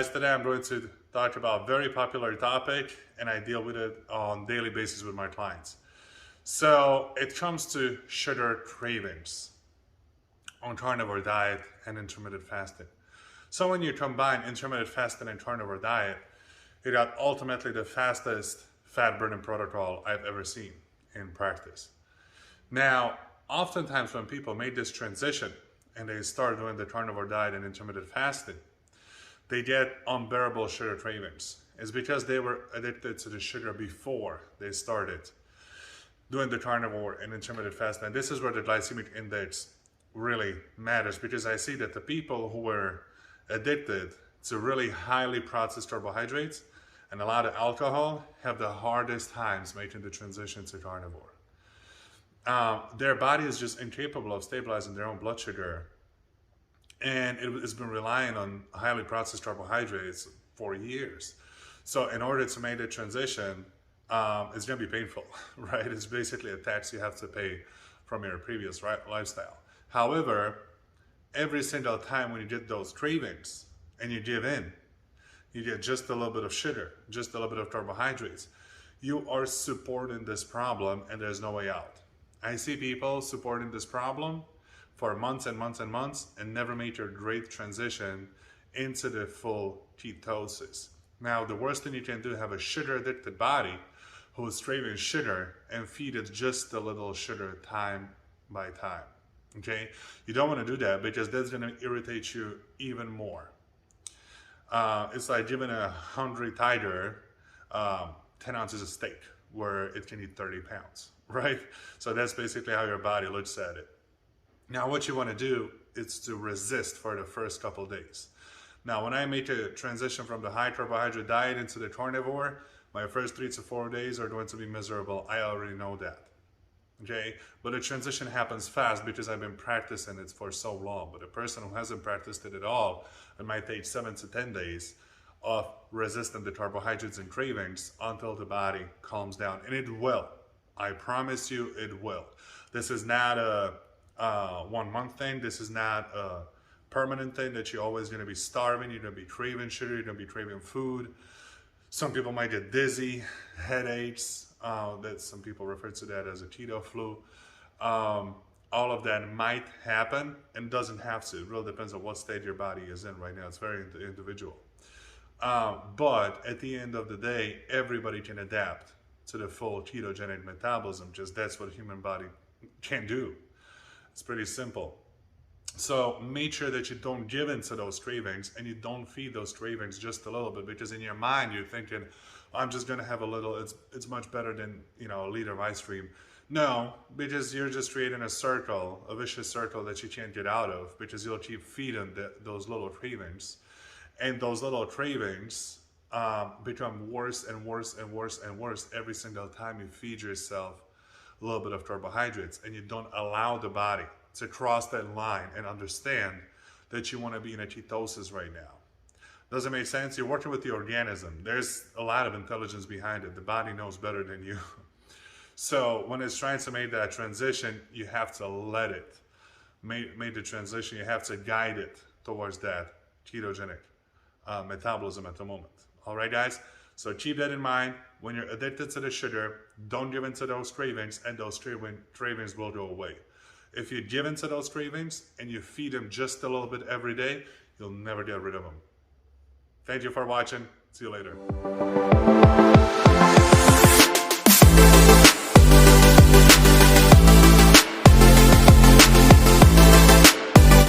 guys, today I'm going to talk about a very popular topic, and I deal with it on a daily basis with my clients. So it comes to sugar cravings on carnivore diet and intermittent fasting. So when you combine intermittent fasting and carnivore diet, you got ultimately the fastest fat burning protocol I've ever seen in practice. Now, oftentimes when people make this transition and they start doing the carnivore diet and intermittent fasting, they get unbearable sugar cravings. It's because they were addicted to the sugar before they started doing the carnivore and intermittent fasting. And this is where the glycemic index really matters, because I see that the people who were addicted to really highly processed carbohydrates and a lot of alcohol have the hardest times making the transition to carnivore. Their body is just incapable of stabilizing their own blood sugar, and it's been relying on highly processed carbohydrates for years. So in order to make the transition, it's going to be painful, right? It's basically a tax you have to pay from your previous lifestyle. However, every single time when you get those cravings and you give in, you get just a little bit of sugar, just a little bit of carbohydrates, you are supporting this problem and there's no way out. I see people supporting this problem for months and months and months and never made your great transition into the full ketosis. Now, the worst thing you can do is have a sugar addicted body who is craving sugar and feed it just a little sugar time by time. Okay? You don't want to do that, because that's going to irritate you even more. It's like giving a hungry tiger 10 ounces of steak where it can eat 30 pounds, right? So that's basically how your body looks at it. Now, what you want to do is to resist for the first couple of days. Now, when I make a transition from the high carbohydrate diet into the carnivore, my first 3 to 4 days are going to be miserable. I already know that. Okay? But the transition happens fast because I've been practicing it for so long. But a person who hasn't practiced it at all, it might take 7 to 10 days of resisting the carbohydrates and cravings until the body calms down. And it will. I promise you it will. This is not a 1 month thing. This is not a permanent thing that you're always going to be starving. You're going to be craving sugar. You're going to be craving food. Some people might get dizzy, headaches. That some people refer to that as a keto flu. All of that might happen and doesn't have to. It really depends on what state your body is in right now. It's very individual. But at the end of the day, everybody can adapt to the full ketogenic metabolism. Just that's what the human body can do. It's pretty simple. So make sure that you don't give in to those cravings and you don't feed those cravings just a little bit, because in your mind you're thinking, I'm just going to have a little, it's much better than, a liter of ice cream. No, because you're just creating a circle, a vicious circle that you can't get out of, because you'll keep feeding those little cravings. And those little cravings become worse and worse and worse and worse every single time you feed yourself a little bit of carbohydrates and you don't allow the body to cross that line and understand that you want to be in a ketosis right now. Does it make sense? You're working with the organism. There's a lot of intelligence behind it. The body knows better than you. So when it's trying to make that transition, you have to let it make the transition. You have to guide it towards that ketogenic metabolism at the moment. All right, guys? So keep that in mind. When you're addicted to the sugar, don't give in to those cravings, and those cravings will go away. If you give in to those cravings and you feed them just a little bit every day, you'll never get rid of them. Thank you for watching. See you later.